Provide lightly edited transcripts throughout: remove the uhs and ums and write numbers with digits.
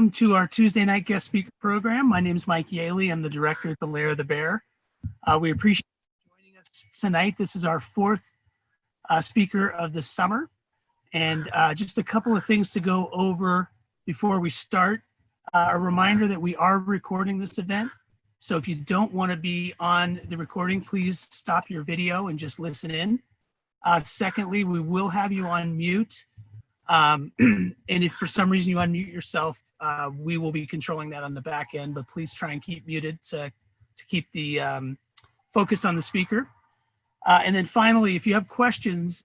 welcome to our Tuesday night guest speaker program. My name is Mike Yaley. I'm the director at the Lair, the Bear. We appreciate you joining us tonight. This is our fourth speaker of the summer. And just a couple of things to go over before we start. A reminder that we are recording this event. So if you don't want to be on the recording, please stop your video and just listen in. Secondly, we will have you on mute. And if for some reason you unmute yourself, we will be controlling that on the back end, but please try and keep muted to keep the focus on the speaker. And then finally, if you have questions,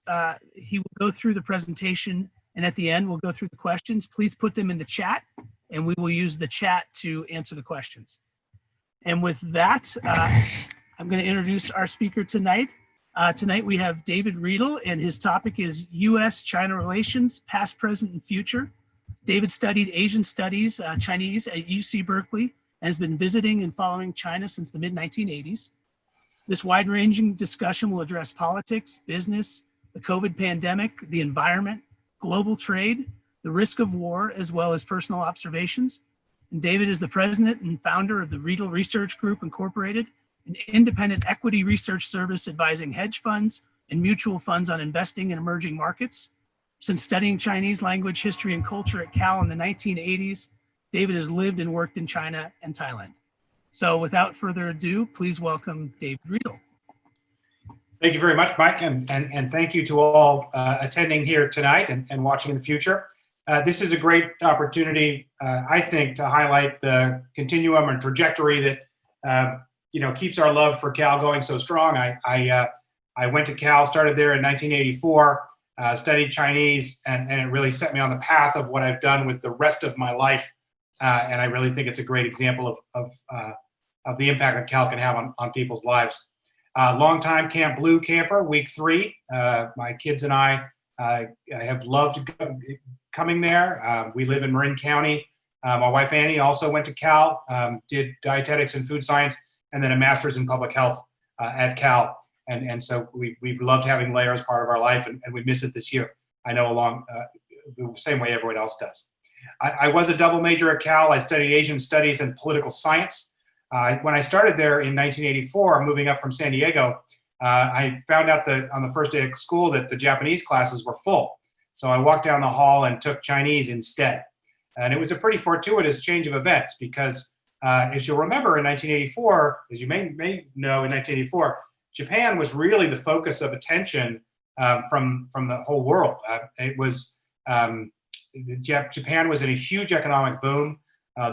he will go through the presentation, and at the end, we'll go through the questions. Please put them in the chat, and we will use the chat to answer the questions. And with that, I'm going to introduce our speaker tonight. Tonight we have David Riedel, and his topic is U.S.-China relations, past, present, and future. David studied Asian studies, Chinese at UC Berkeley, and has been visiting and following China since the mid-1980s. This wide-ranging discussion will address politics, business, the COVID pandemic, the environment, global trade, the risk of war, as well as personal observations. And David is the president and founder of the Riedel Research Group Incorporated, an independent equity research service advising hedge funds and mutual funds on investing in emerging markets. Since studying Chinese language, history, and culture at Cal in the 1980s, David has lived and worked in China and Thailand. So without further ado, please welcome David Riedel. Thank you very much, Mike, and thank you to all attending here tonight and watching in the future. This is a great opportunity, I think, to highlight the continuum and trajectory that keeps our love for Cal going so strong. I went to Cal, started there in 1984, studied Chinese, and it really set me on the path of what I've done with the rest of my life. And I really think it's a great example of the impact that Cal can have on people's lives. Longtime Camp Blue camper, week 3. My kids and I have loved coming there. We live in Marin County. My wife Annie also went to Cal, did dietetics and food science, and then a master's in public health at Cal. And so we've loved having Lair as part of our life, and we miss it this year. I know along the same way everyone else does. I was a double major at Cal. I studied Asian studies and political science. When I started there in 1984, moving up from San Diego, I found out that on the first day of school that the Japanese classes were full. So I walked down the hall and took Chinese instead. And it was a pretty fortuitous change of events because as you'll remember in 1984, as you may know in 1984, Japan was really the focus of attention from the whole world. Japan was in a huge economic boom.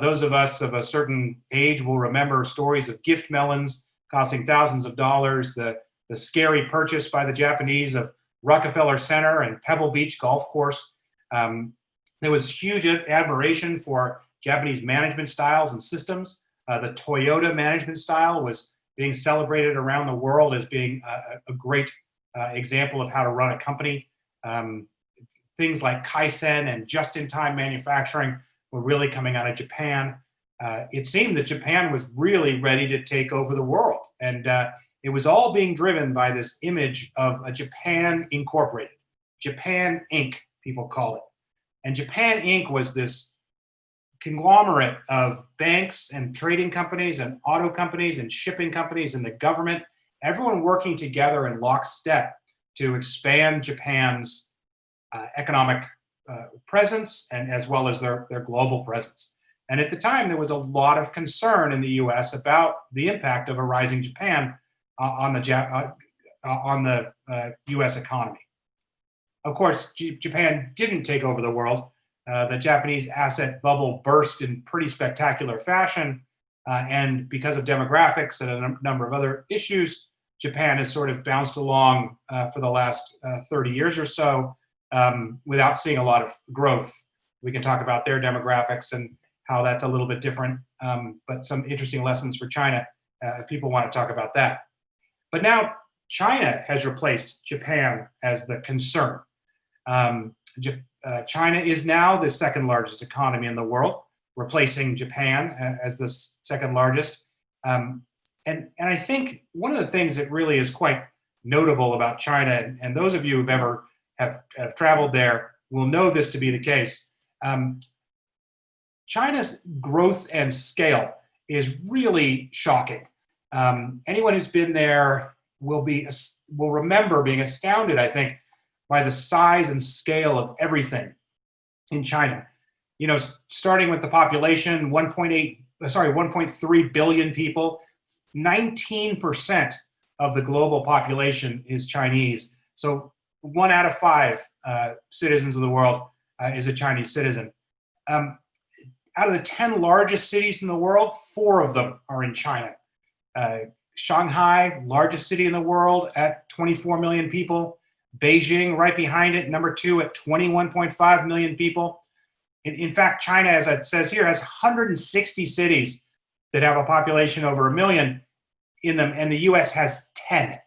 Those of us of a certain age will remember stories of gift melons costing thousands of dollars, the scary purchase by the Japanese of Rockefeller Center and Pebble Beach Golf Course. There was huge admiration for Japanese management styles and systems. The Toyota management style was being celebrated around the world as being a great example of how to run a company. Things like Kaizen and just-in-time manufacturing were really coming out of Japan. It seemed that Japan was really ready to take over the world. And it was all being driven by this image of a Japan Incorporated, Japan Inc., people called it. And Japan Inc. was this conglomerate of banks and trading companies and auto companies and shipping companies and the government, everyone working together in lockstep to expand Japan's economic presence and as well as their global presence. And at the time, there was a lot of concern in the U.S. about the impact of a rising Japan on the U.S. economy. Of course, Japan didn't take over the world. The Japanese asset bubble burst in pretty spectacular fashion. And because of demographics and a number of other issues, Japan has sort of bounced along for the last 30 years or so without seeing a lot of growth. We can talk about their demographics and how that's a little bit different, but some interesting lessons for China if people want to talk about that. But now China has replaced Japan as the concern. China is now the second largest economy in the world, replacing Japan as the second largest. And I think one of the things that really is quite notable about China, and those of you who've ever have traveled there will know this to be the case. China's growth and scale is really shocking. Anyone who's been there will remember being astounded, I think, by the size and scale of everything in China. You know, starting with the population, 1.3 billion people, 19% of the global population is Chinese. So 1 out of 5 citizens of the world is a Chinese citizen. Out of the 10 largest cities in the world, 4 of them are in China. Shanghai, largest city in the world at 24 million people. Beijing, right behind it, number 2 at 21.5 million people. In fact, China, as it says here, has 160 cities that have a population over 1 million in them, and the US has 10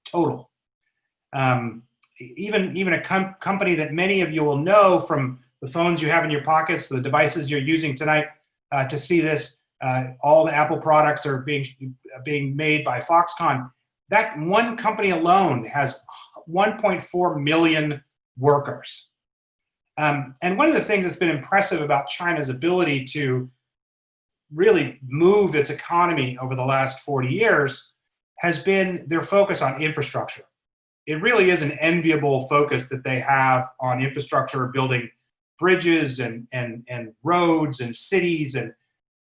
total. Even a company that many of you will know from the phones you have in your pockets, the devices you're using tonight to see this, all the Apple products are being made by Foxconn. That one company alone has 1.4 million workers. And one of the things that's been impressive about China's ability to really move its economy over the last 40 years has been their focus on infrastructure. It really is an enviable focus that they have on infrastructure, building bridges and roads and cities, and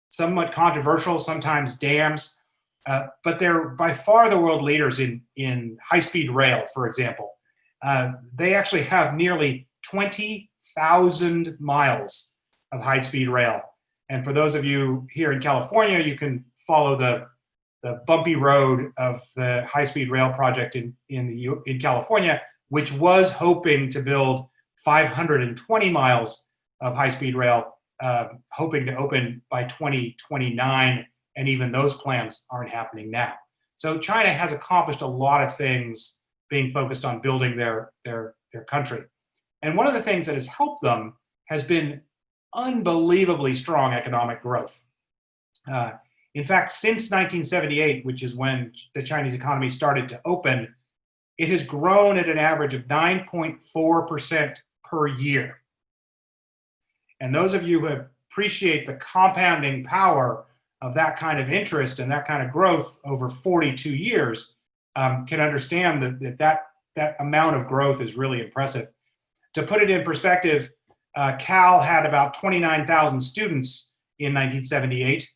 somewhat controversial, sometimes dams. But they're by far the world leaders in high-speed rail, for example. They actually have nearly 20,000 miles of high-speed rail. And for those of you here in California, you can follow the bumpy road of the high-speed rail project in California, which was hoping to build 520 miles of high-speed rail, hoping to open by 2029, and even those plans aren't happening now. So China has accomplished a lot of things being focused on building their country. And one of the things that has helped them has been unbelievably strong economic growth. In fact, since 1978, which is when the Chinese economy started to open, it has grown at an average of 9.4% per year. And those of you who appreciate the compounding power of that kind of interest and that kind of growth over 42 years can understand that amount of growth is really impressive. To put it in perspective, Cal had about 29,000 students in 1978.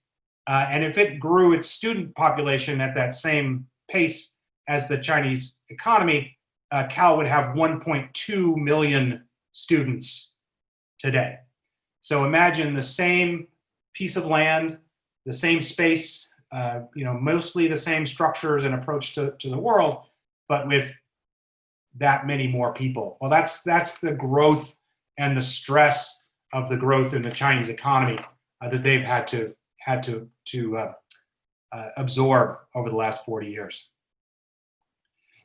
And if it grew its student population at that same pace as the Chinese economy, Cal would have 1.2 million students today. So imagine the same piece of land, the same space, mostly the same structures and approach to the world, but with that many more people. Well, that's the growth and the stress of the growth in the Chinese economy that they've had to absorb over the last 40 years.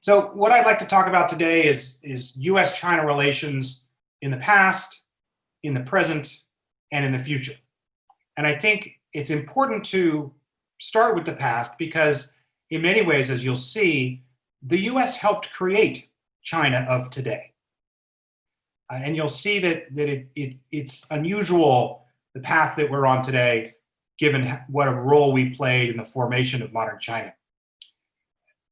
So what I'd like to talk about today is US-China relations in the past, in the present, and in the future. And I think it's important to start with the past because in many ways, as you'll see, the US helped create China of today. And you'll see that it's unusual, the path that we're on today, given what a role we played in the formation of modern China.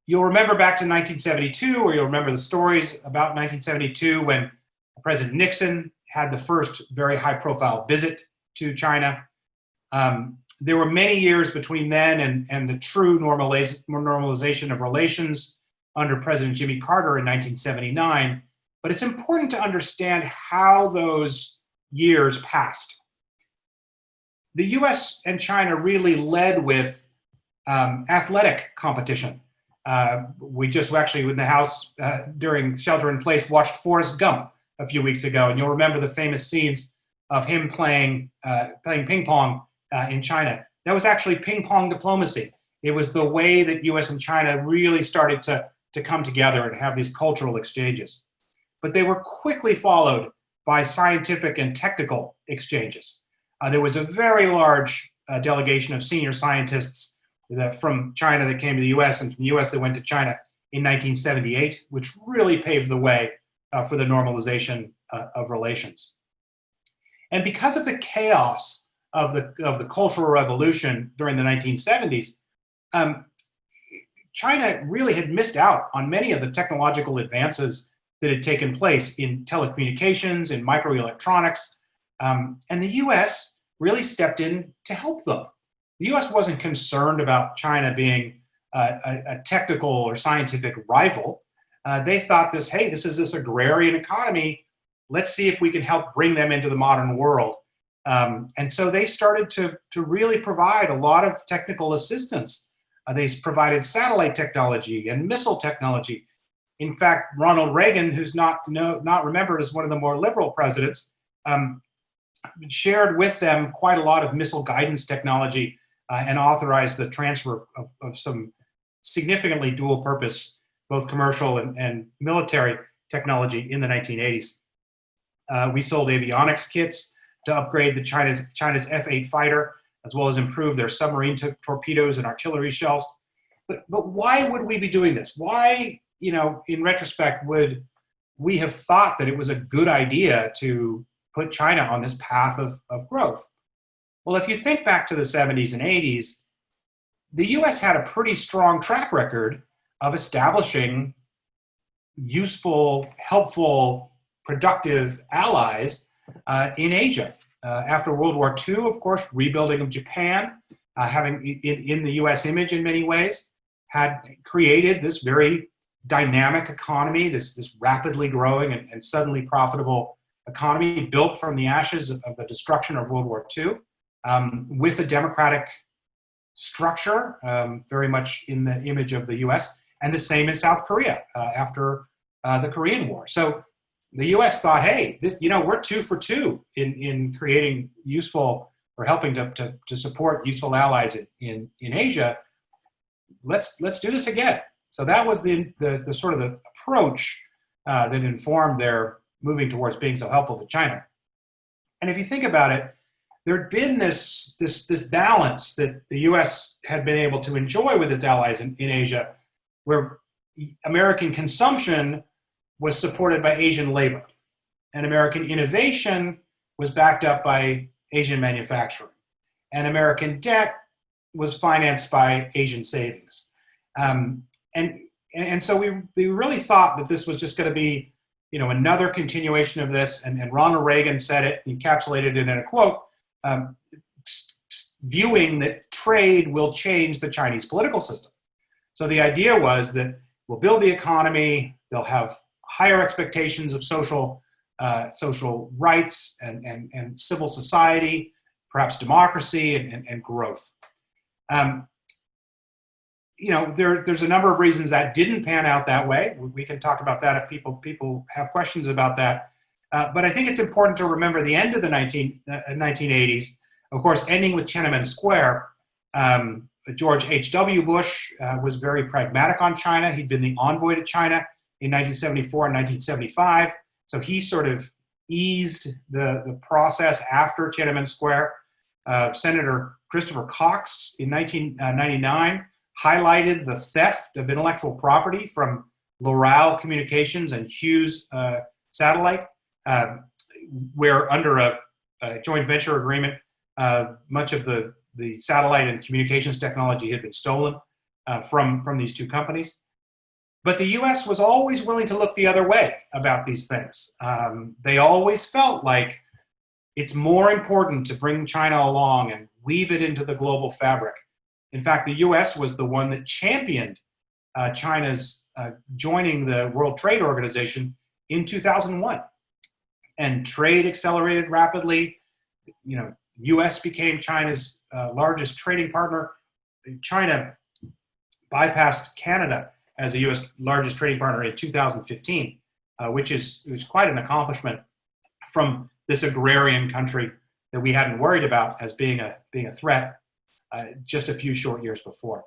You'll remember back to 1972, or you'll remember the stories about 1972 when President Nixon had the first very high-profile visit to China. There were many years between then and the true normalization of relations under President Jimmy Carter in 1979. But it's important to understand how those years passed. The US and China really led with athletic competition. We just actually in the house during shelter in place watched Forrest Gump a few weeks ago, and you'll remember the famous scenes of him playing ping pong in China. That was actually ping pong diplomacy. It was the way that US and China really started to come together and have these cultural exchanges. But they were quickly followed by scientific and technical exchanges. There was a very large delegation of senior scientists from China that came to the US, and from the US that went to China in 1978, which really paved the way for the normalization of relations. And because of the chaos of the Cultural Revolution during the 1970s, China really had missed out on many of the technological advances that had taken place in telecommunications, in microelectronics, and the US really stepped in to help them. The US wasn't concerned about China being a technical or scientific rival. They thought this is this agrarian economy. Let's see if we can help bring them into the modern world. And so they started to really provide a lot of technical assistance. They provided satellite technology and missile technology. In fact, Ronald Reagan, who's not remembered as one of the more liberal presidents, shared with them quite a lot of missile guidance technology and authorized the transfer of some significantly dual purpose, both commercial and military technology in the 1980s. We sold avionics kits to upgrade China's F-8 fighter, as well as improve their submarine torpedoes and artillery shells. But why would we be doing this? Why, in retrospect, would we have thought that it was a good idea to put China on this path of growth? Well, if you think back to the 70s and 80s, the US had a pretty strong track record of establishing useful, helpful, productive allies in Asia. After World War II, of course, rebuilding of Japan, having in the US image in many ways, had created this very dynamic economy, this rapidly growing and suddenly profitable economy built from the ashes of the destruction of World War II, with a democratic structure, very much in the image of the US, and the same in South Korea after the Korean War. So the US thought, hey, we're 2 for 2 in creating useful or helping to support useful allies in Asia. Let's do this again. So that was the sort of the approach that informed their moving towards being so helpful to China. And if you think about it, there had been this balance that the US had been able to enjoy with its allies in Asia, where American consumption was supported by Asian labor, and American innovation was backed up by Asian manufacturing, and American debt was financed by Asian savings. And so we really thought that this was just going to be, another continuation of this. And Ronald Reagan said it, encapsulated it in a quote, viewing that trade will change the Chinese political system. So the idea was that we'll build the economy, they'll have higher expectations of social rights and civil society, perhaps democracy and growth. There's a number of reasons that didn't pan out that way. We can talk about that if people have questions about that. But I think it's important to remember the end of the 1980s, of course, ending with Tiananmen Square. George H.W. Bush was very pragmatic on China. He'd been the envoy to China in 1974 and 1975. So he sort of eased the process after Tiananmen Square. Senator Christopher Cox in 1999 highlighted the theft of intellectual property from Loral Communications and Hughes Satellite, where under a joint venture agreement, much of the satellite and communications technology had been stolen from these two companies. But the US was always willing to look the other way about these things. They always felt like it's more important to bring China along and weave it into the global fabric. In fact, the US was the one that championed China's joining the World Trade Organization in 2001. And trade accelerated rapidly. US became China's largest trading partner. China bypassed Canada as the US largest trading partner in 2015, which is quite an accomplishment from this agrarian country that we hadn't worried about as being a threat just a few short years before.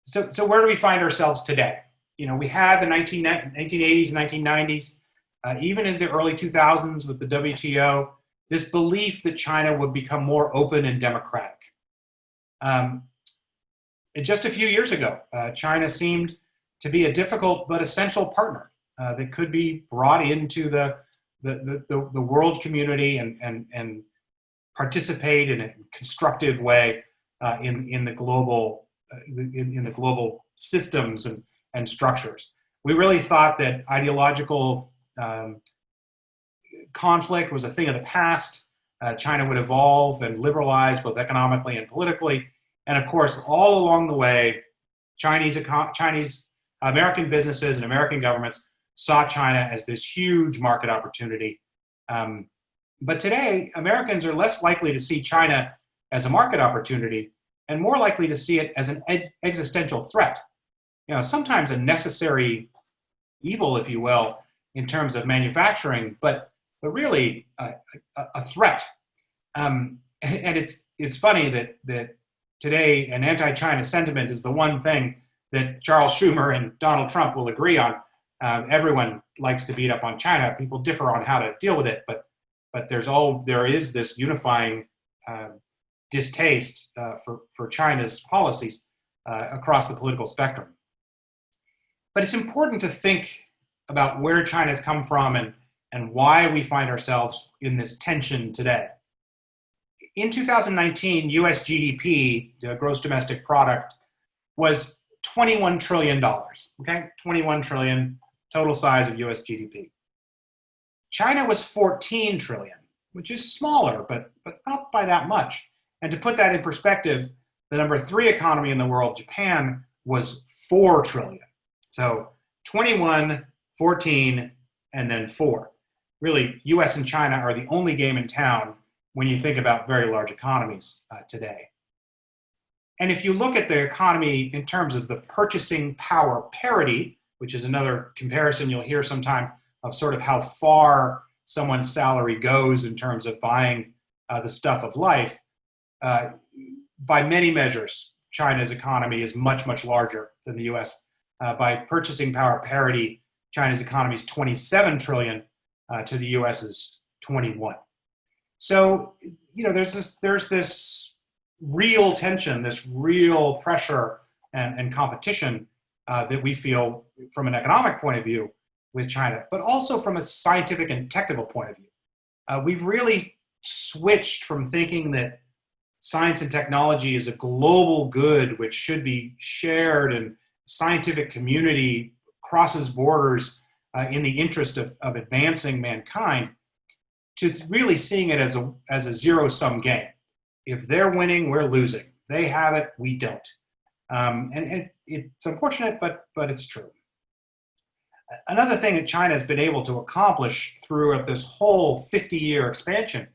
So where do we find ourselves today? We had the 1980s, 1990s, even in the early 2000s with the WTO, this belief that China would become more open and democratic. And just a few years ago, China seemed to be a difficult but essential partner that could be brought into the world community and participate in a constructive way in the global in the global systems and structures. We really thought that ideological conflict was a thing of the past. China would evolve and liberalize both economically and politically. And of course, all along the way, American businesses and American governments saw China as this huge market opportunity. But today, Americans are less likely to see China as a market opportunity and more likely to see it as an existential threat. Sometimes a necessary evil, if you will, in terms of manufacturing, but really a threat. And it's funny that today an anti-China sentiment is the one thing that Charles Schumer and Donald Trump will agree on. Everyone likes to beat up on China. People differ on how to deal with it, but there is this unifying distaste for China's policies across the political spectrum. But it's important to think about where China's come from and why we find ourselves in this tension today. In 2019, US GDP, the gross domestic product, was $21 trillion, okay? 21 trillion, total size of US GDP. China was 14 trillion, which is smaller, but not by that much. And to put that in perspective, the number 3 economy in the world, Japan, was 4 trillion. So 21, 14, and then 4. Really, US and China are the only game in town when you think about very large economies today. And if you look at the economy in terms of the purchasing power parity, which is another comparison you'll hear sometime of sort of how far someone's salary goes in terms of buying the stuff of life, by many measures, China's economy is much, much larger than the US. By purchasing power parity, China's economy is 27 trillion to the US's 21. So, there's this real tension, this real pressure and competition that we feel from an economic point of view with China, but also from a scientific and technical point of view. We've really switched from thinking that science and technology is a global good which should be shared and scientific community crosses borders in the interest of advancing mankind, to really seeing it as a zero-sum game. If they're winning, we're losing. They have it, we don't. And it's unfortunate, but it's true. Another thing that China has been able to accomplish throughout this whole 50-year expansion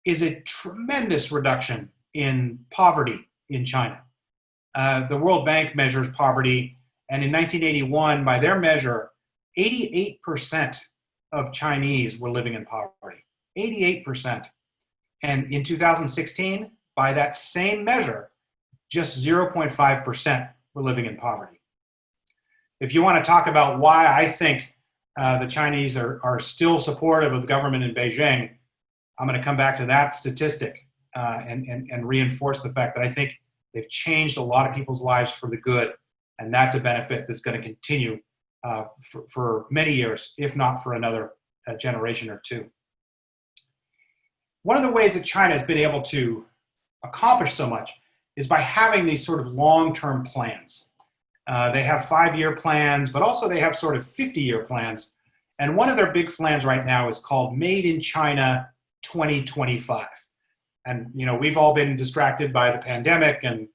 is a tremendous reduction in poverty in China. The World Bank measures poverty, and in 1981, by their measure, 88% of Chinese were living in poverty. 88%. And in 2016, by that same measure, just 0.5% were living in poverty. If you want to talk about why I think the Chinese are still supportive of the government in Beijing, I'm going to come back to that statistic and reinforce the fact that I think they've changed a lot of people's lives for the good, and that's a benefit that's going to continue for many years, if not for another generation or two. One of the ways that China has been able to accomplish so much is by having these sort of long-term plans. They have 5-year plans, but also they have sort of 50-year plans. And one of their big plans right now is called Made in China 2025. And, we've all been distracted by the pandemic and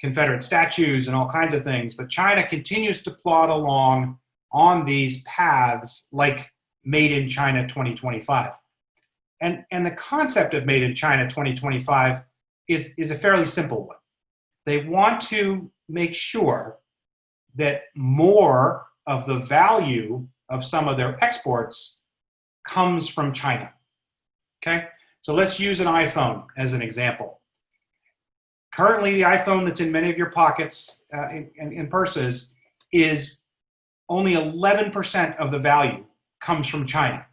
Confederate statues and all kinds of things, but China continues to plod along on these paths like Made in China 2025. And the concept of Made in China 2025 is a fairly simple one. They want to make sure that more of the value of some of their exports comes from China. Okay? So let's use an iPhone as an example. Currently, the iPhone that's in many of your pockets in purses is only 11% of the value comes from China.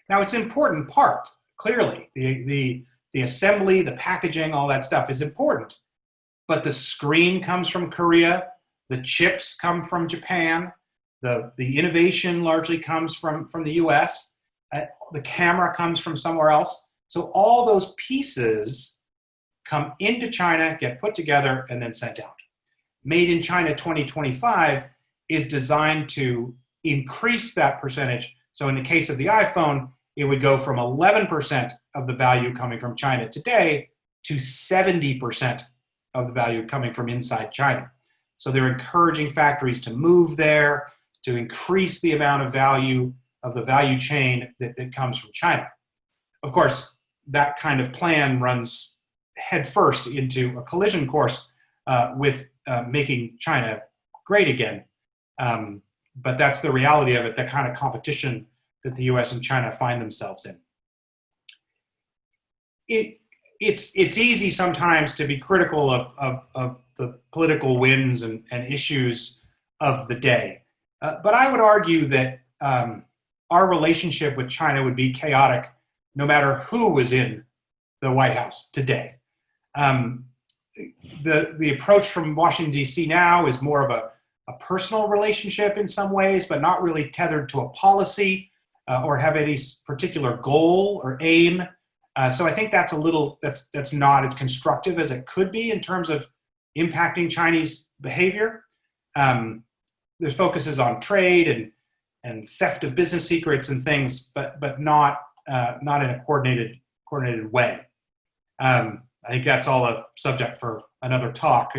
Now, it's an important part, clearly. The assembly, the packaging, all that stuff is important. But the screen comes from Korea, the chips come from Japan, the innovation largely comes from the US, the camera comes from somewhere else. So all those pieces come into China, get put together, and then sent out. Made in China 2025 is designed to increase that percentage. So in the case of the iPhone, it would go from 11% of the value coming from China today to 70% of the value coming from inside China. So they're encouraging factories to move there, to increase the amount of value of the value chain that comes from China. Of course, that kind of plan runs headfirst into a collision course with making China great again. But that's the reality of it, the kind of competition that the US and China find themselves in. It's easy sometimes to be critical of the political winds and issues of the day. But I would argue that our relationship with China would be chaotic no matter who was in the White House today. The approach from Washington, D.C. now is more of a personal relationship in some ways, but not really tethered to a policy or have any particular goal or aim. So I think that's that's not as constructive as it could be in terms of impacting Chinese behavior. There's focuses on trade and theft of business secrets and things, but not in a coordinated way. I think that's all a subject for another talk.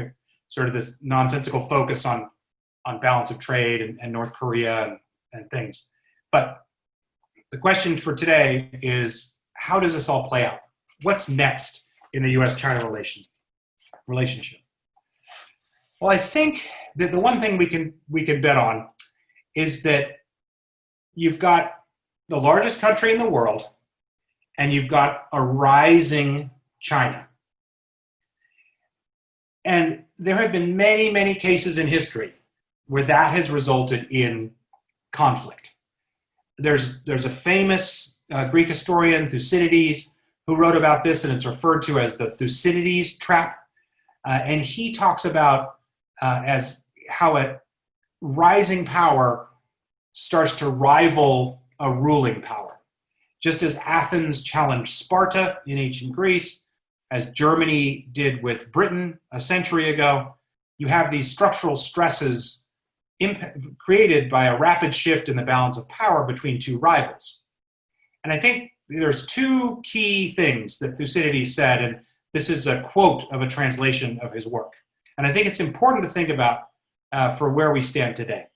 Sort of this nonsensical focus on balance of trade and North Korea and things. But the question for today is, how does this all play out? What's next in the U.S.-China relationship? Well, I think that the one thing we can bet on is that you've got the largest country in the world, and you've got a rising China. And there have been many, many cases in history where that has resulted in conflict. There's a famous Greek historian, Thucydides, who wrote about this, and it's referred to as the Thucydides trap. And he talks about as how a rising power starts to rival a ruling power. Just as Athens challenged Sparta in ancient Greece, as Germany did with Britain a century ago, you have these structural stresses created by a rapid shift in the balance of power between two rivals. And I think there's two key things that Thucydides said, and this is a quote of a translation of his work. And I think it's important to think about for where we stand today.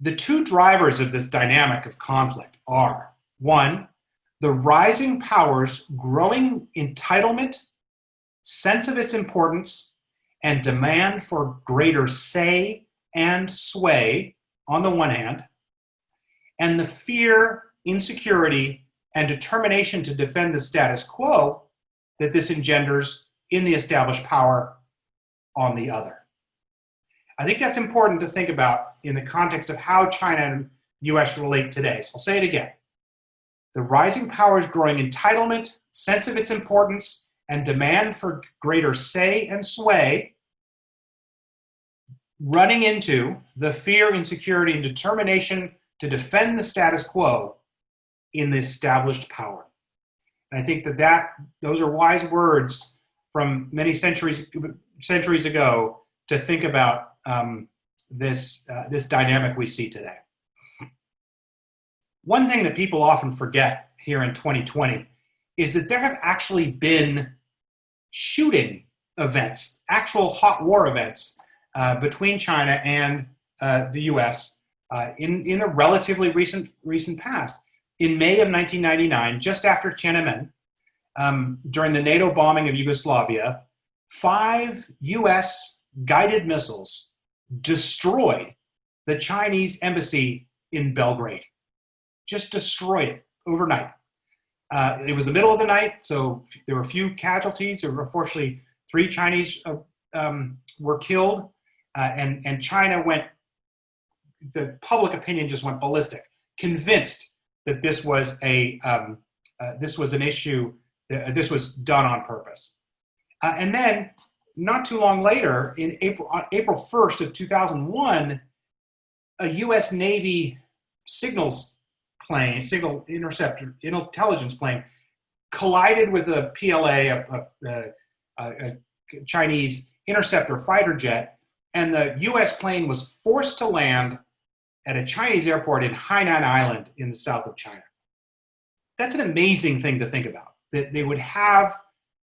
The two drivers of this dynamic of conflict are, one, the rising power's growing entitlement, sense of its importance, and demand for greater say and sway on the one hand, and the fear, insecurity, and determination to defend the status quo that this engenders in the established power on the other. I think that's important to think about in the context of how China and the US relate today. So I'll say it again. The rising power's growing entitlement, sense of its importance, and demand for greater say and sway, running into the fear, insecurity, and determination to defend the status quo in the established power. And I think that those are wise words from many centuries ago to think about this dynamic we see today. One thing that people often forget here in 2020 is that there have actually been shooting events, actual hot war events between China and the US in a relatively recent past. In May of 1999, just after Tiananmen, during the NATO bombing of Yugoslavia, 5 US guided missiles destroyed the Chinese embassy in Belgrade. Just destroyed it overnight. It was the middle of the night, so there were a few casualties. There were unfortunately 3 Chinese were killed, and China the public opinion just went ballistic, convinced that this was an issue, this was done on purpose. And then, not too long later, on April 1st of 2001, a U.S. Navy signals plane, single interceptor intelligence plane, collided with a PLA, a Chinese interceptor fighter jet, and the U.S. plane was forced to land at a Chinese airport in Hainan Island in the south of China. That's an amazing thing to think about, that they would have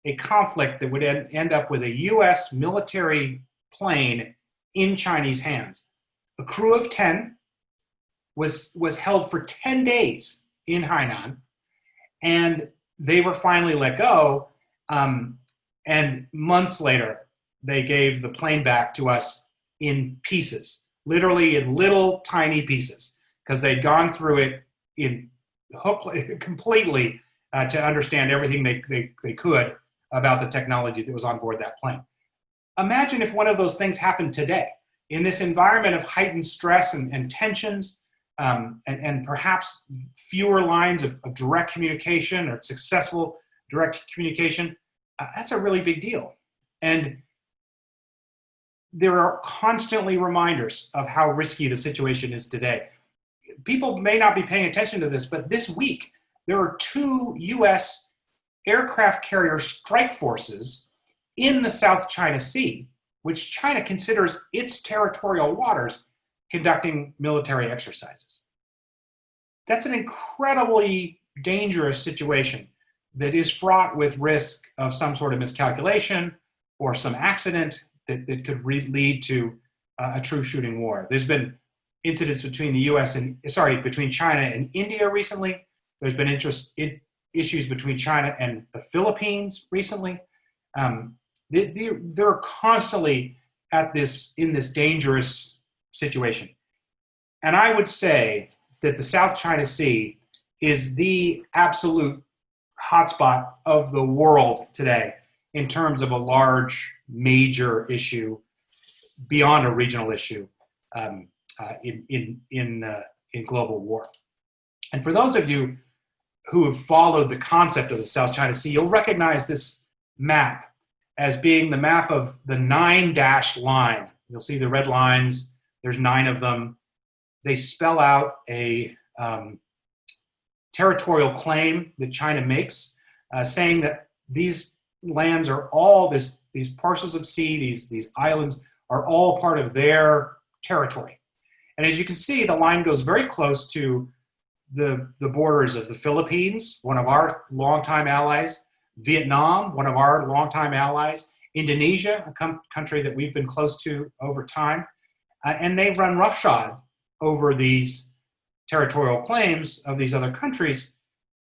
a conflict that would end up with a U.S. military plane in Chinese hands. A crew of 10 was held for 10 days in Hainan, and they were finally let go. And months later, they gave the plane back to us in pieces, literally in little tiny pieces, because they'd gone through it in completely to understand everything they could about the technology that was on board that plane. Imagine if one of those things happened today in this environment of heightened stress and tensions, and perhaps fewer lines of direct communication or successful direct communication. That's a really big deal. And there are constantly reminders of how risky the situation is today. People may not be paying attention to this, but this week, there are 2 U.S. aircraft carrier strike forces in the South China Sea, which China considers its territorial waters, conducting military exercises. That's an incredibly dangerous situation that is fraught with risk of some sort of miscalculation or some accident that could lead to a true shooting war. There's been incidents between between China and India recently. There's been issues between China and the Philippines recently. They're constantly in this dangerous situation. And I would say that the South China Sea is the absolute hotspot of the world today in terms of a large, major issue beyond a regional issue in global war. And for those of you who have followed the concept of the South China Sea, you'll recognize this map as being the map of the 9-dash line. You'll see the red lines. There's 9 of them. They spell out a territorial claim that China makes, saying that these lands are all, these parcels of sea, these islands are all part of their territory. And as you can see, the line goes very close to the borders of the Philippines, one of our longtime allies, Vietnam, one of our longtime allies, Indonesia, a country that we've been close to over time, and they run roughshod over these territorial claims of these other countries,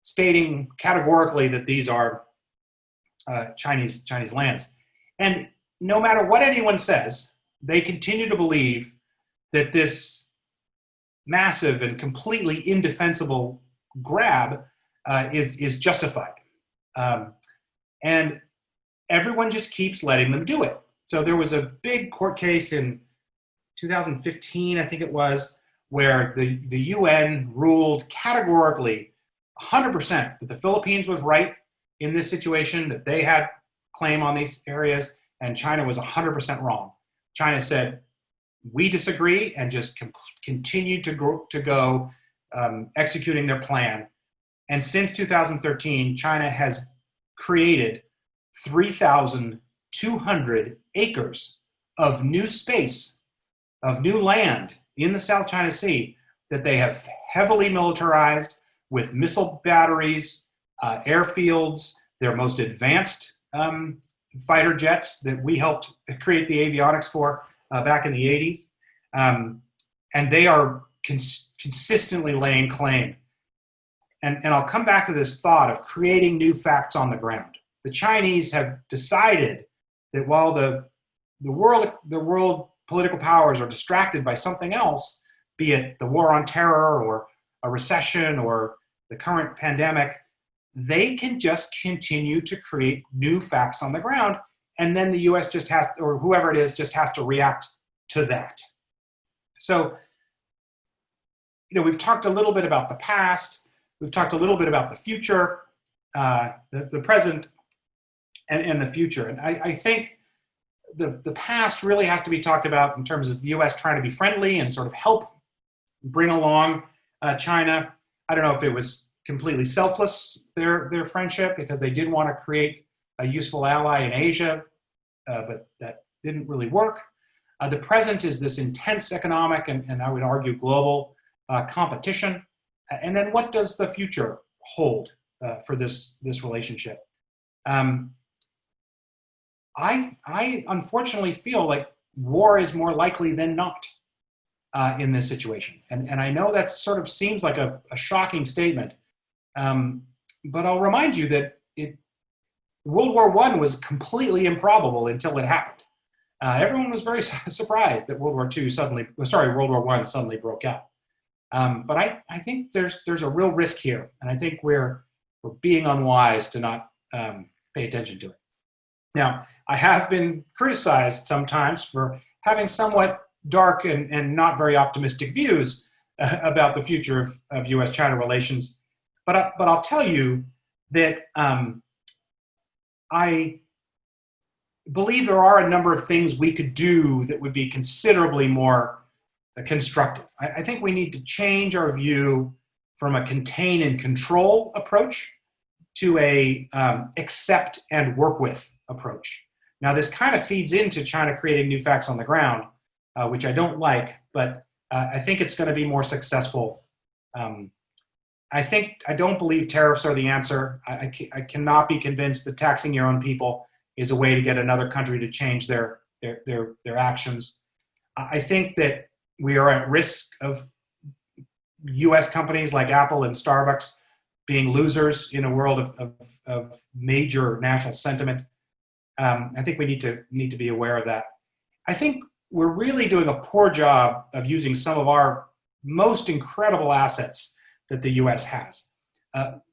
stating categorically that these are Chinese lands. And no matter what anyone says, they continue to believe that this massive and completely indefensible grab is justified. And everyone just keeps letting them do it. So there was a big court case in 2015, I think it was, where the UN ruled categorically 100% that the Philippines was right in this situation, that they had claim on these areas, and China was 100% wrong. China said, we disagree, and just continued to go executing their plan. And since 2013, China has created 3,200 acres of new space, of new land in the South China Sea that they have heavily militarized with missile batteries, airfields, their most advanced fighter jets that we helped create the avionics for back in the 80s. And they are consistently laying claim. And I'll come back to this thought of creating new facts on the ground. The Chinese have decided that while the world political powers are distracted by something else, be it the war on terror or a recession or the current pandemic, they can just continue to create new facts on the ground, and then the US just has, or whoever it is, just has to react to that. So, we've talked a little bit about the past, we've talked a little bit about the future, the present, and the future. And I think the past really has to be talked about in terms of the US trying to be friendly and sort of help bring along China. I don't know if it was completely selfless, their friendship, because they did want to create a useful ally in Asia, but that didn't really work. The present is this intense economic and I would argue global competition. And then what does the future hold for this relationship? I unfortunately feel like war is more likely than not in this situation. And I know that sort of seems like a shocking statement, but I'll remind you that World War I was completely improbable until it happened. Everyone was very surprised that World War I suddenly broke out. But I think there's a real risk here, and I think we're being unwise to not pay attention to it. Now, I have been criticized sometimes for having somewhat dark and not very optimistic views about the future of U.S.-China relations, but I'll tell you that I believe there are a number of things we could do that would be considerably more constructive. I think we need to change our view from a contain and control approach to a accept and work with approach. Now, this kind of feeds into China creating new facts on the ground, which I don't like, but I think it's going to be more successful. I don't believe tariffs are the answer. I cannot be convinced that taxing your own people is a way to get another country to change their actions. I think that we are at risk of U.S. companies like Apple and Starbucks being losers in a world of major national sentiment. I think we need to be aware of that. I think we're really doing a poor job of using some of our most incredible assets that the U.S. has.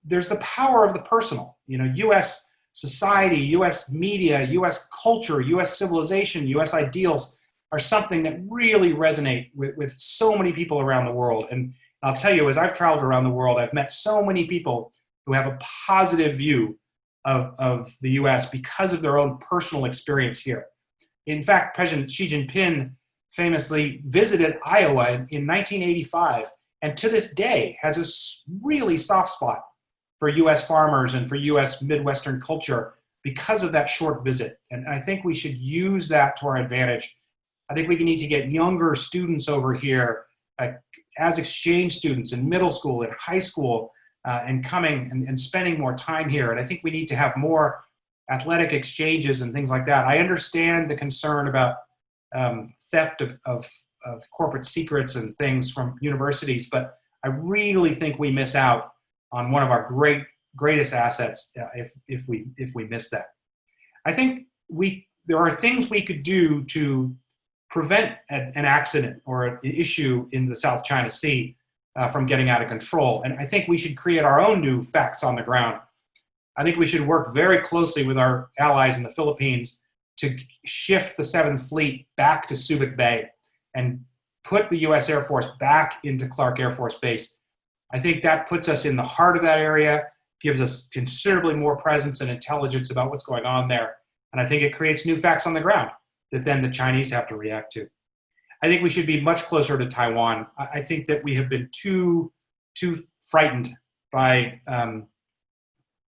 There's the power of the personal. U.S. society, U.S. media, U.S. culture, U.S. civilization, U.S. ideals are something that really resonate with so many people around the world. And I'll tell you, as I've traveled around the world, I've met so many people who have a positive view of the U.S. because of their own personal experience here. In fact, President Xi Jinping famously visited Iowa in 1985, and to this day has a really soft spot for U.S. farmers and for U.S. Midwestern culture because of that short visit. And I think we should use that to our advantage. I think we need to get younger students over here as exchange students in middle school and high school and coming and spending more time here. And I think we need to have more athletic exchanges and things like that. I understand the concern about theft of corporate secrets and things from universities, but I really think we miss out on one of our greatest assets if we miss that. I think there are things we could do to prevent an accident or an issue in the South China Sea from getting out of control. And I think we should create our own new facts on the ground. I think we should work very closely with our allies in the Philippines to shift the 7th Fleet back to Subic Bay and put the U.S. Air Force back into Clark Air Force Base. I think that puts us in the heart of that area, gives us considerably more presence and intelligence about what's going on there. And I think it creates new facts on the ground that then the Chinese have to react to. I think we should be much closer to Taiwan. I think that we have been too frightened by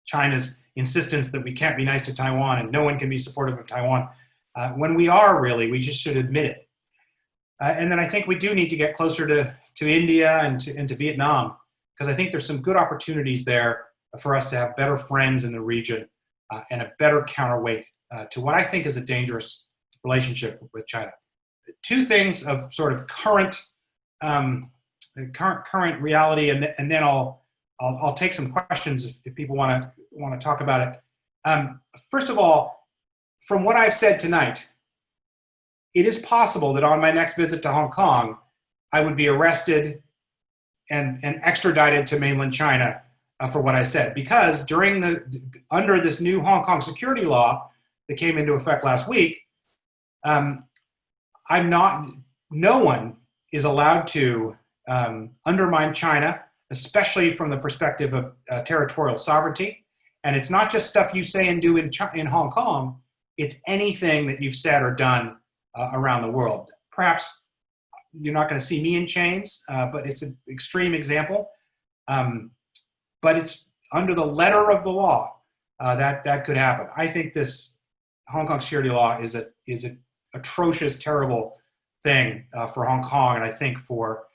China's insistence that we can't be nice to Taiwan and no one can be supportive of Taiwan. When we are really, we just should admit it. And then I think we do need to get closer to India and to Vietnam, because I think there's some good opportunities there for us to have better friends in the region and a better counterweight to what I think is a dangerous relationship with China. Two things of sort of current reality, and then I'll take some questions if people want to talk about it. First of all, from what I've said tonight, it is possible that on my next visit to Hong Kong, I would be arrested and extradited to mainland China for what I said, because under this new Hong Kong security law that came into effect last week, no one is allowed to undermine China, especially from the perspective of territorial sovereignty. And it's not just stuff you say and do in Hong Kong, it's anything that you've said or done around the world. Perhaps you're not going to see me in chains, but it's an extreme example. But it's under the letter of the law that could happen. I think this Hong Kong security law is an atrocious, terrible thing for Hong Kong, and I think for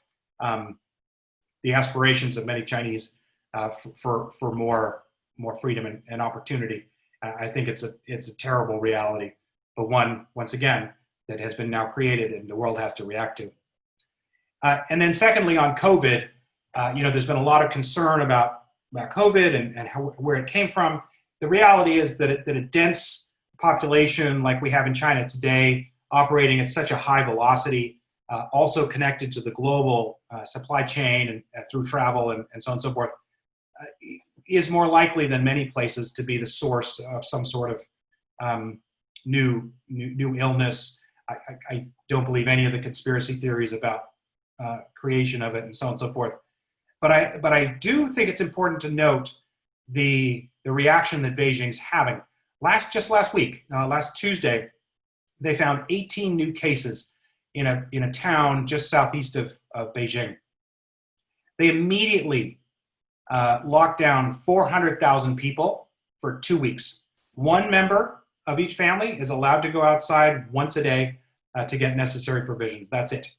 the aspirations of many Chinese for more freedom and opportunity. I think it's a terrible reality, but one, once again, that has been now created and the world has to react to. And then secondly, on COVID, there's been a lot of concern about COVID and where it came from. The reality is that a dense population like we have in China today, operating at such a high velocity, also connected to the global supply chain and through travel and so on and so forth, is more likely than many places to be the source of some sort of new illness. I don't believe any of the conspiracy theories about creation of it and so on and so forth. But I do think it's important to note the reaction that Beijing's having. Just last week, last Tuesday, they found 18 new cases in a town just southeast of Beijing. They immediately locked down 400,000 people for 2 weeks. One member of each family is allowed to go outside once a day to get necessary provisions. That's it.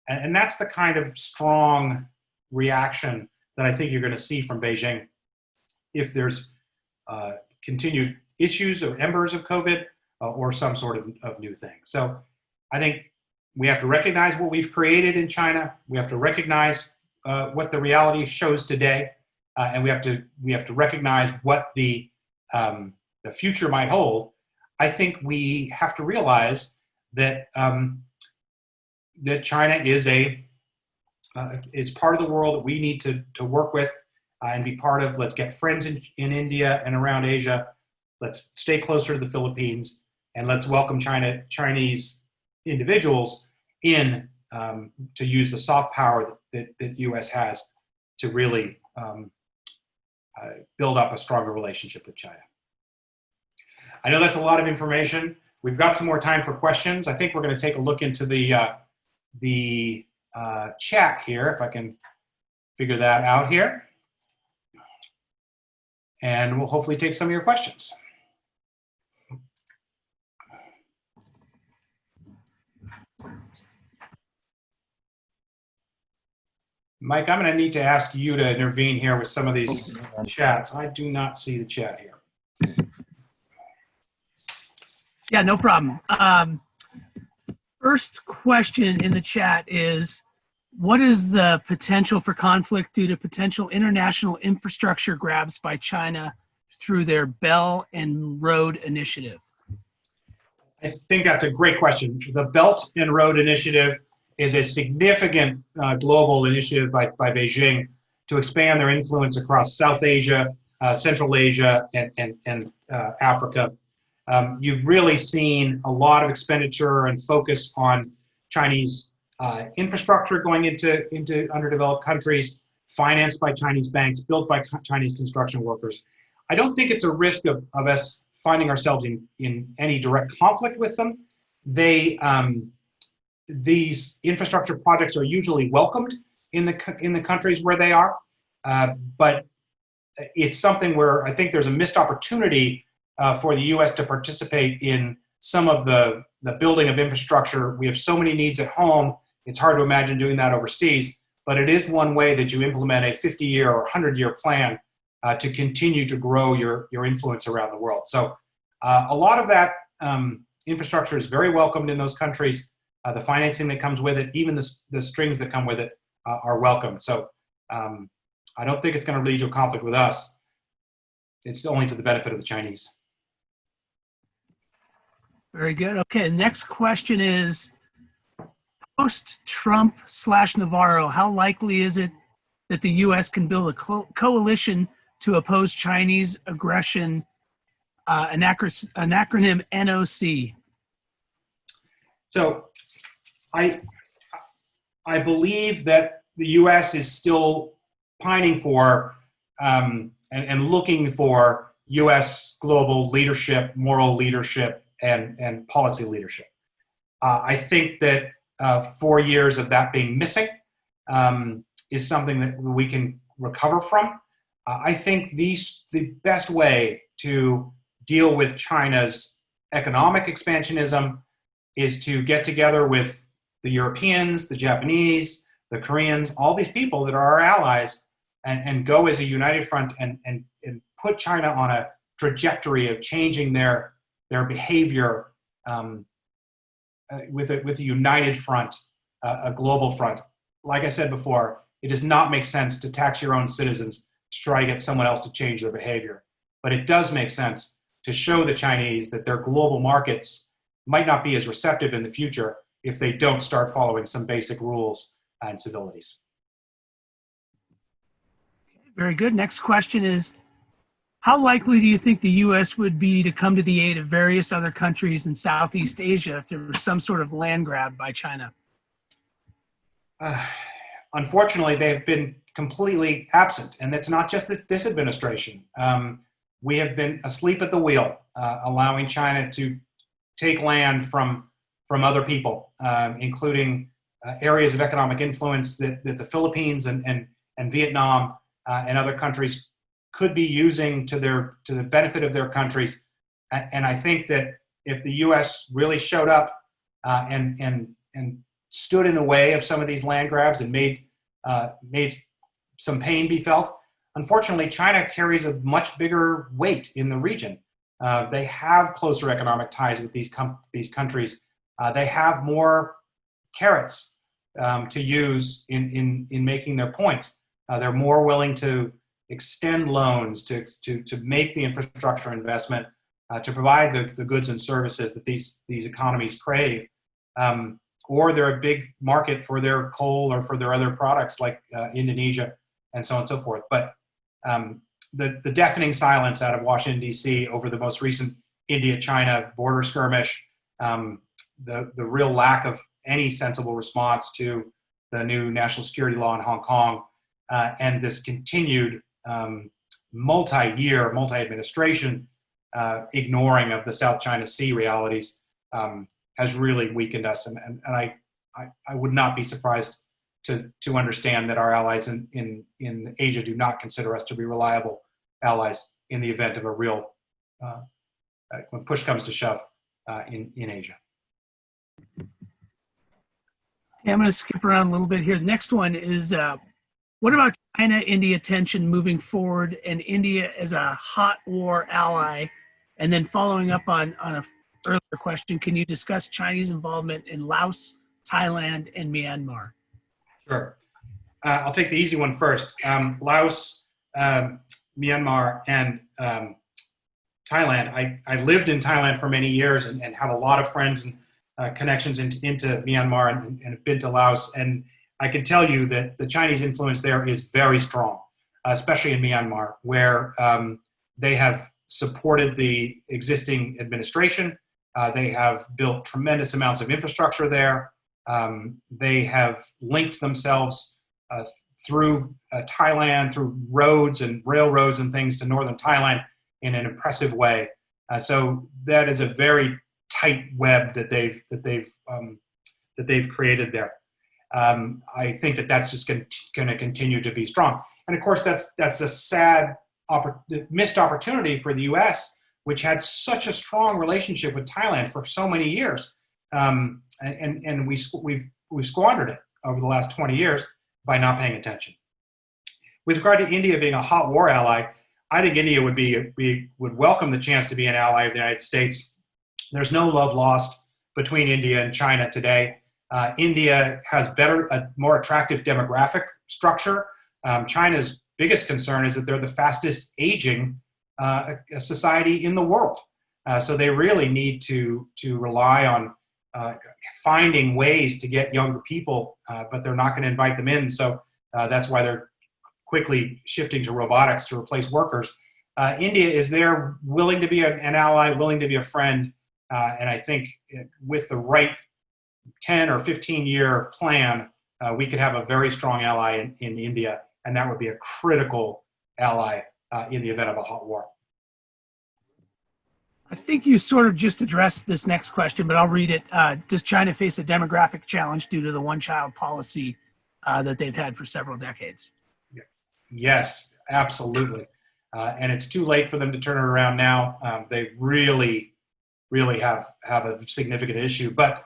And that's the kind of strong reaction that I think you're going to see from Beijing if there's continued issues or embers of COVID or some sort of new thing. So I think we have to recognize what we've created in China. We have to recognize what the reality shows today, and we have to recognize what the future might hold. I think we have to realize that that China is part of the world that we need to work with and be part of. Let's get friends in India and around Asia. Let's stay closer to the Philippines, and let's welcome Chinese individuals in to use the soft power that the U.S. has to really build up a stronger relationship with China. I know that's a lot of information. We've got some more time for questions. I think we're going to take a look into the chat here, if I can figure that out here. And we'll hopefully take some of your questions. Mike, I'm going to need to ask you to intervene here with some of these chats. I do not see the chat here. Yeah, no problem. First question in the chat is, what is the potential for conflict due to potential international infrastructure grabs by China through their Belt and Road Initiative? I think that's a great question. The Belt and Road Initiative is a significant global initiative by Beijing to expand their influence across South Asia, Central Asia, and Africa. You've really seen a lot of expenditure and focus on Chinese infrastructure going into underdeveloped countries, financed by Chinese banks, built by Chinese construction workers. I don't think it's a risk of us finding ourselves in any direct conflict with them. These infrastructure projects are usually welcomed in the countries where they are, but it's something where I think there's a missed opportunity for the U.S. to participate in some of the building of infrastructure. We have so many needs at home, it's hard to imagine doing that overseas, but it is one way that you implement a 50-year or 100-year plan to continue to grow your influence around the world. So a lot of that infrastructure is very welcomed in those countries. The financing that comes with it, even the strings that come with it are welcome. So I don't think it's going to lead to a conflict with us. It's only to the benefit of the Chinese. Very good. Okay, next question is, post-Trump / Navarro, how likely is it that the U.S. can build a coalition to oppose Chinese aggression, an acronym NOC? So I believe that the U.S. is still pining for and looking for U.S. global leadership, moral leadership, and policy leadership. I think that 4 years of that being missing is something that we can recover from. I think the best way to deal with China's economic expansionism is to get together with the Europeans, the Japanese, the Koreans, all these people that are our allies, and go as a united front and put China on a trajectory of changing their behavior with a united front, a global front. Like I said before, it does not make sense to tax your own citizens to try to get someone else to change their behavior. But it does make sense to show the Chinese that their global markets might not be as receptive in the future if they don't start following some basic rules and civilities. Very good. Next question is, how likely do you think the U.S. would be to come to the aid of various other countries in Southeast Asia if there was some sort of land grab by China? Unfortunately, they've been completely absent, and it's not just this administration. We have been asleep at the wheel, allowing China to take land from other people, including areas of economic influence that the Philippines and Vietnam and other countries could be using to the benefit of their countries. And I think that if the U.S. really showed up and stood in the way of some of these land grabs and made some pain be felt, unfortunately, China carries a much bigger weight in the region. They have closer economic ties with these countries. They have more carrots to use in making their points. They're more willing to extend loans, to make the infrastructure investment, to provide the goods and services that these economies crave. Or they're a big market for their coal or for their other products like Indonesia and so on and so forth. But the deafening silence out of Washington, D.C. over the most recent India-China border skirmish, the real lack of any sensible response to the new national security law in Hong Kong, and this continued multi-administration ignoring of the South China Sea realities has really weakened us. And I would not be surprised to understand that our allies in Asia do not consider us to be reliable allies in the event of a real, when push comes to shove in Asia. Okay, I'm going to skip around a little bit here. The next one is, what about China-India tension moving forward and India as a hot war ally? And then following up on a earlier question, can you discuss Chinese involvement in Laos, Thailand, and Myanmar? Sure. I'll take the easy one first. Laos, Myanmar, and Thailand. I lived in Thailand for many years and have a lot of friends and connections into Myanmar and have been to Laos. And I can tell you that the Chinese influence there is very strong, especially in Myanmar, where they have supported the existing administration. They have built tremendous amounts of infrastructure there. They have linked themselves through Thailand, through roads and railroads and things to northern Thailand in an impressive way. So that is a very tight web that they've created there. I think that's just going to continue to be strong. And of course, that's a sad missed opportunity for the U.S., which had such a strong relationship with Thailand for so many years, and we've squandered it over the last 20 years by not paying attention. With regard to India being a hot war ally, I think India would welcome the chance to be an ally of the United States. There's no love lost between India and China today. India has a more attractive demographic structure. China's biggest concern is that they're the fastest aging society in the world. So they really need to rely on finding ways to get younger people, but they're not going to invite them in. So that's why they're quickly shifting to robotics to replace workers. India is there, willing to be an ally, willing to be a friend. And I think with the right 10 or 15-year plan, we could have a very strong ally in India, and that would be a critical ally in the event of a hot war. I think you sort of just addressed this next question, but I'll read it. Does China face a demographic challenge due to the one-child policy that they've had for several decades? Yes, absolutely. And it's too late for them to turn it around now. They really, really have a significant issue, but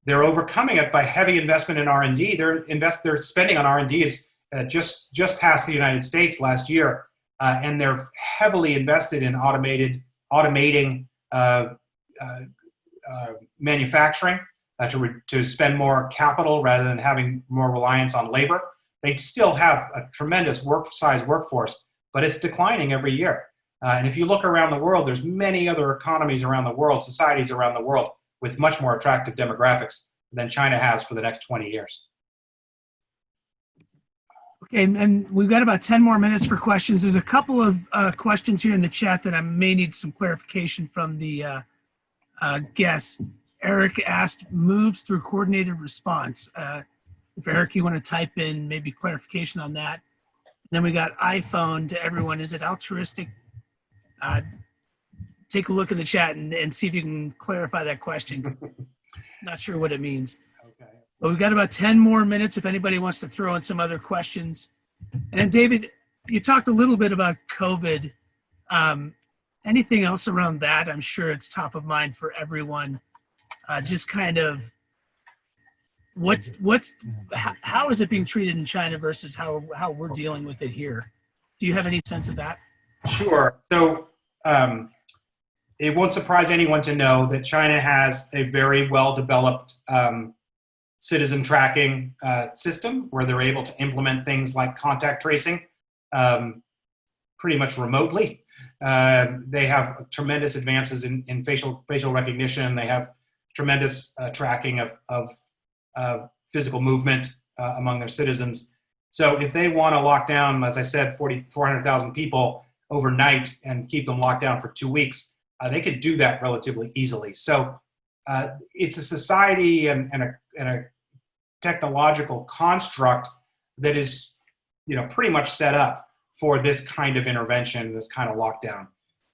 they're overcoming it by heavy investment in R&D. Their spending on R&D is just past the United States last year, and they're heavily invested in automating manufacturing to spend more capital rather than having more reliance on labor. They still have a tremendous size workforce, but it's declining every year. And if you look around the world, there's many other economies around the world, societies around the world with much more attractive demographics than China has for the next 20 years. Okay, and we've got about 10 more minutes for questions. There's a couple of questions here in the chat that I may need some clarification from the guests. Eric asked, moves through coordinated response. If Eric, you want to type in maybe clarification on that. And then we got iPhone to everyone. Is it altruistic? Take a look in the chat and see if you can clarify that question. Not sure what it means. Okay. But we've got about 10 more minutes if anybody wants to throw in some other questions. And then David, you talked a little bit about COVID. Anything else around that? I'm sure it's top of mind for everyone. Just kind of how is it being treated in China versus how we're dealing with it here? Do you have any sense of that? Sure. So it won't surprise anyone to know that China has a very well-developed citizen tracking system where they're able to implement things like contact tracing pretty much remotely. They have tremendous advances in facial recognition. They have tremendous tracking of physical movement among their citizens. So if they want to lock down, as I said, 400,000 people overnight and keep them locked down for 2 weeks, they could do that relatively easily. So it's a society and a technological construct that is, pretty much set up for this kind of intervention, this kind of lockdown.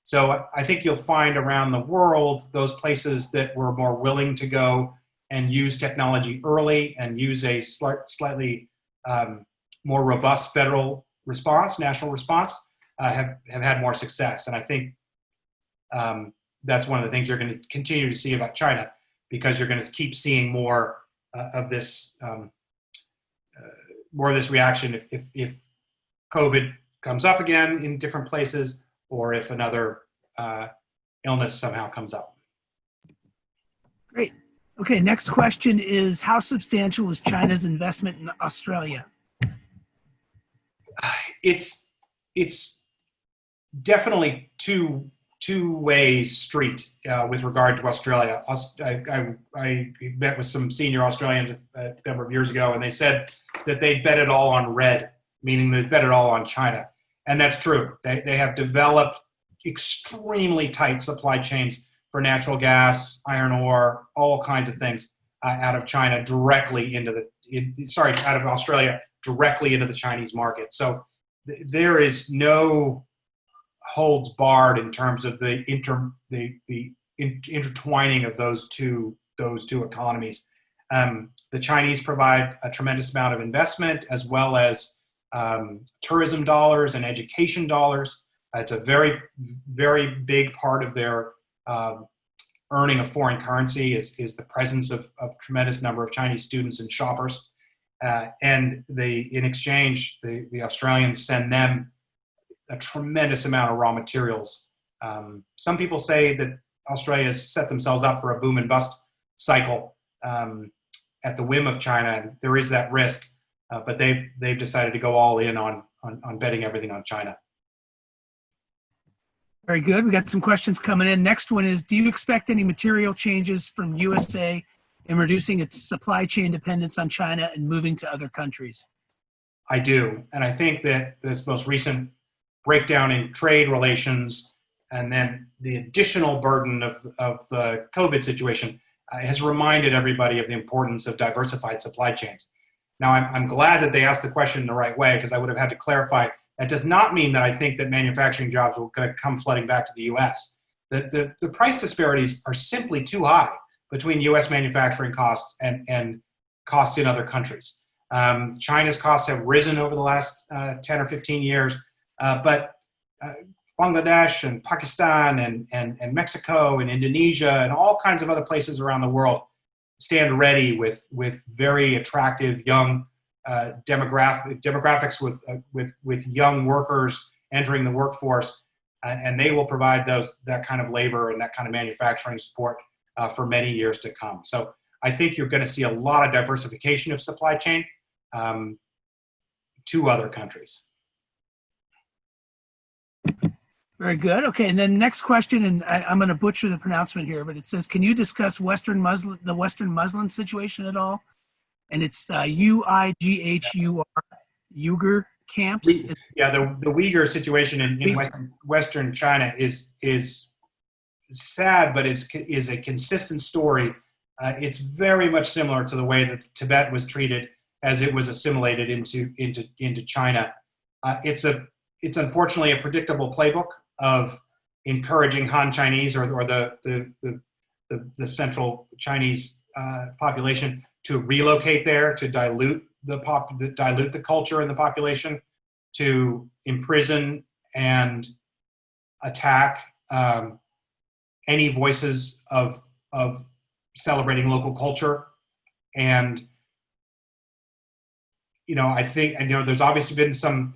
So I think you'll find around the world those places that were more willing to go and use technology early and use a slightly more robust federal response, national response, have had more success. And I think that's one of the things you're going to continue to see about China, because you're going to keep seeing more of this reaction if COVID comes up again in different places, or if another illness somehow comes up. Great. Okay, next question is, how substantial is China's investment in Australia? It's definitely two-way street with regard to Australia. I met with some senior Australians a number of years ago, and they said that they bet it all on red, meaning they bet it all on China. And that's true. They have developed extremely tight supply chains for natural gas, iron ore, all kinds of things out of China directly out of Australia directly into the Chinese market. So there is no holds barred in terms of the intertwining of those two economies. The Chinese provide a tremendous amount of investment, as well as tourism dollars and education dollars. It's a very, very big part of their earning of foreign currency is the presence of tremendous number of Chinese students and shoppers. And in exchange, the Australians send them a tremendous amount of raw materials. Some people say that Australia has set themselves up for a boom and bust cycle at the whim of China, and there is that risk. But they've decided to go all in on betting everything on China. Very good. We got some questions coming in. Next one is, do you expect any material changes from USA in reducing its supply chain dependence on China and moving to other countries? I do. And I think that this most recent breakdown in trade relations and then the additional burden of the COVID situation has reminded everybody of the importance of diversified supply chains. Now, I'm glad that they asked the question in the right way, because I would have had to clarify. That does not mean that I think that manufacturing jobs are going to come flooding back to the U.S. The price disparities are simply too high between U.S. manufacturing costs and costs in other countries. China's costs have risen over the last 10 or 15 years, but Bangladesh and Pakistan and Mexico and Indonesia and all kinds of other places around the world stand ready with very attractive young demographics with young workers entering the workforce, and they will provide that kind of labor and that kind of manufacturing support for many years to come. So I think you're going to see a lot of diversification of supply chain to other countries. Very good. Okay, and then next question, and I'm going to butcher the pronouncement here, but it says, can you discuss the Western Muslim situation at all? And it's UIGHUR, Uyghur camps. Yeah, the Uyghur situation in Western China is sad, but is a consistent story. It's very much similar to the way that Tibet was treated as it was assimilated into China. It's unfortunately a predictable playbook of encouraging Han Chinese or the Central Chinese population to relocate there, to dilute the culture in the population, to imprison and attack any voices of celebrating local culture. And I think there's obviously been some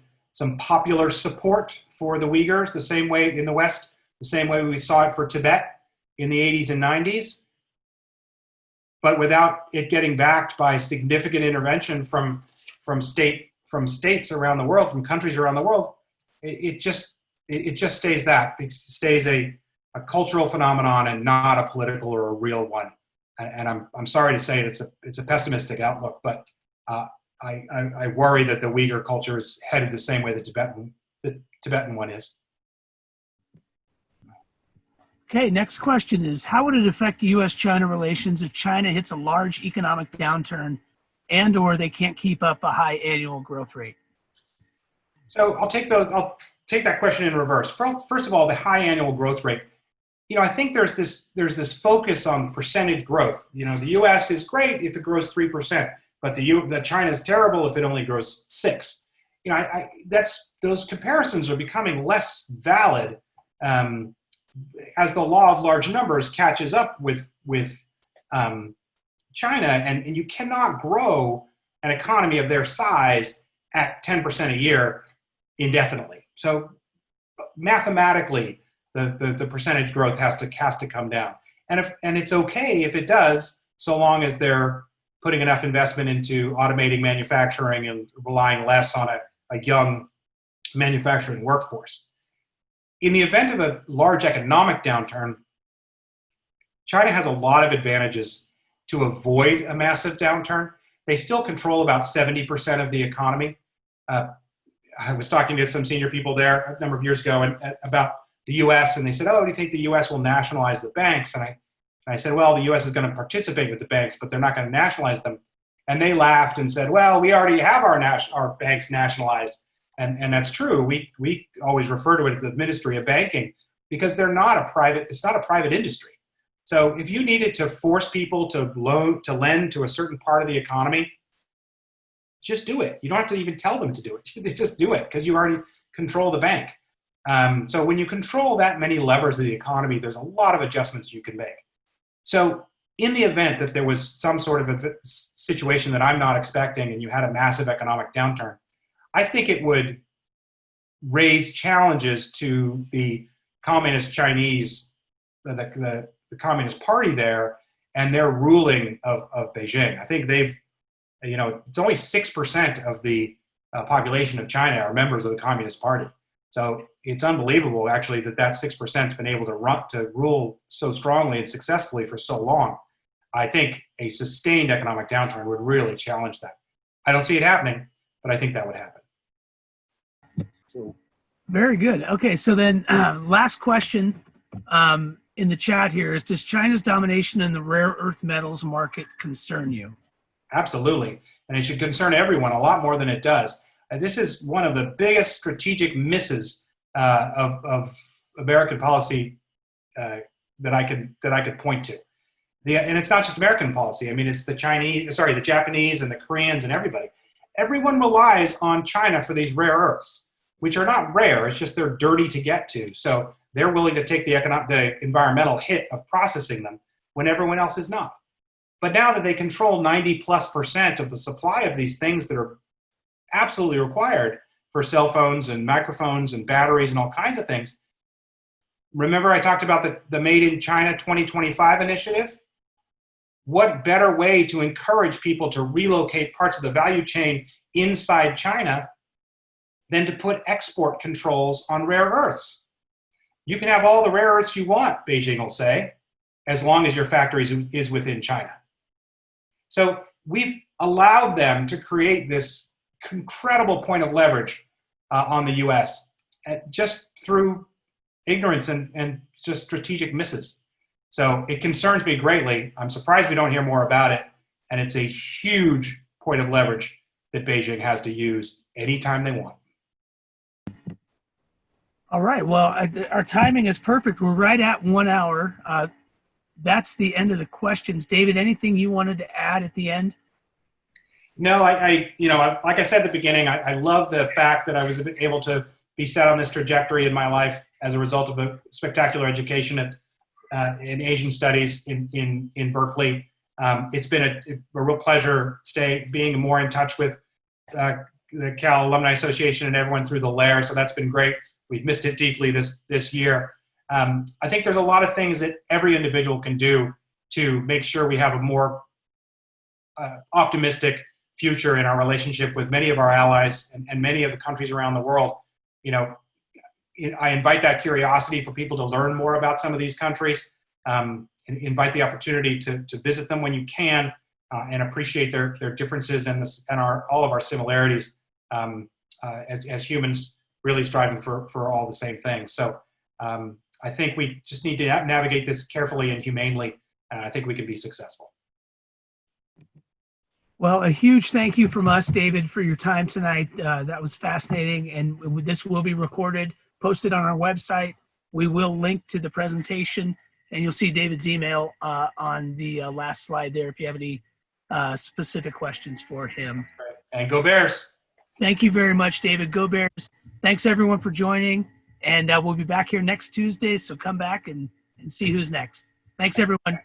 popular support for the Uyghurs, the same way in the West, the same way we saw it for Tibet in the 80s and 90s, but without it getting backed by significant intervention from states around the world, from countries around the world. It just stays that. It stays a cultural phenomenon and not a political or a real one. And I'm sorry to say it's a pessimistic outlook, but I worry that the Uyghur culture is headed the same way the Tibetan one is. Okay, next question is, how would it affect U.S.-China relations if China hits a large economic downturn and/or they can't keep up a high annual growth rate? So I'll take that question in reverse. First of all, the high annual growth rate. I think there's this focus on percentage growth. The U.S. is great if it grows 3%, but the China is terrible if it only grows 6%. Those comparisons are becoming less valid as the law of large numbers catches up with China, and you cannot grow an economy of their size at 10% a year indefinitely. So mathematically, the percentage growth has to come down, and it's okay if it does, so long as they're putting enough investment into automating manufacturing and relying less on a young manufacturing workforce. In the event of a large economic downturn, China has a lot of advantages to avoid a massive downturn. They still control about 70% of the economy. I was talking to some senior people there a number of years ago about the U.S., and they said, "Oh, do you think the U.S. will nationalize the banks?" And I said, "Well, the U.S. is going to participate with the banks, but they're not going to nationalize them." And they laughed and said, "Well, we already have our banks nationalized." And that's true. We always refer to it as the Ministry of Banking because it's not a private industry. So if you needed to force people to lend to a certain part of the economy, just do it. You don't have to even tell them to do it. They just do it because you already control the bank. So when you control that many levers of the economy, there's a lot of adjustments you can make. So in the event that there was some sort of a situation that I'm not expecting and you had a massive economic downturn, I think it would raise challenges to the Communist Chinese, the Communist Party there, and their ruling of Beijing. I think it's only 6% of the population of China are members of the Communist Party. So it's unbelievable, actually, that 6% has been able to rule so strongly and successfully for so long. I think a sustained economic downturn would really challenge that. I don't see it happening, but I think that would happen. Very good. Okay, so then last question in the chat here is, does China's domination in the rare earth metals market concern you? Absolutely, and it should concern everyone a lot more than it does. This is one of the biggest strategic misses of American policy that I could point to. And it's not just American policy. I mean, it's the Japanese and the Koreans and everybody. everyone relies on China for these rare earths, which are not rare. It's just they're dirty to get to. So they're willing to take the environmental hit of processing them when everyone else is not. But now that they control 90+% of the supply of these things that are absolutely required for cell phones and microphones and batteries and all kinds of things, remember I talked about the Made in China 2025 initiative? What better way to encourage people to relocate parts of the value chain inside China than to put export controls on rare earths? You can have all the rare earths you want, Beijing will say, as long as your factory is within China. So we've allowed them to create this incredible point of leverage on the US just through ignorance and just strategic misses. So it concerns me greatly. I'm surprised we don't hear more about it. And it's a huge point of leverage that Beijing has to use anytime they want. All right. Well, our timing is perfect. We're right at 1 hour. That's the end of the questions. David, anything you wanted to add at the end? No, like I said at the beginning, I love the fact that I was able to be set on this trajectory in my life as a result of a spectacular education in Asian studies in Berkeley. It's been a real pleasure being more in touch with the Cal Alumni Association and everyone through the Lair. So that's been great. We've missed it deeply this year. I think there's a lot of things that every individual can do to make sure we have a more optimistic future in our relationship with many of our allies and many of the countries around the world. I invite that curiosity for people to learn more about some of these countries, and invite the opportunity to visit them when you can, and appreciate their differences and all of our similarities as humans really striving for all the same things. So I think we just need to navigate this carefully and humanely, and I think we can be successful. Well, a huge thank you from us, David, for your time tonight. That was fascinating, and this will be recorded, posted on our website. We will link to the presentation, and you'll see David's email on the last slide there if you have any specific questions for him. And go Bears. Thank you very much, David. Go Bears. Thanks, everyone, for joining, and we'll be back here next Tuesday, so come back and see who's next. Thanks, everyone.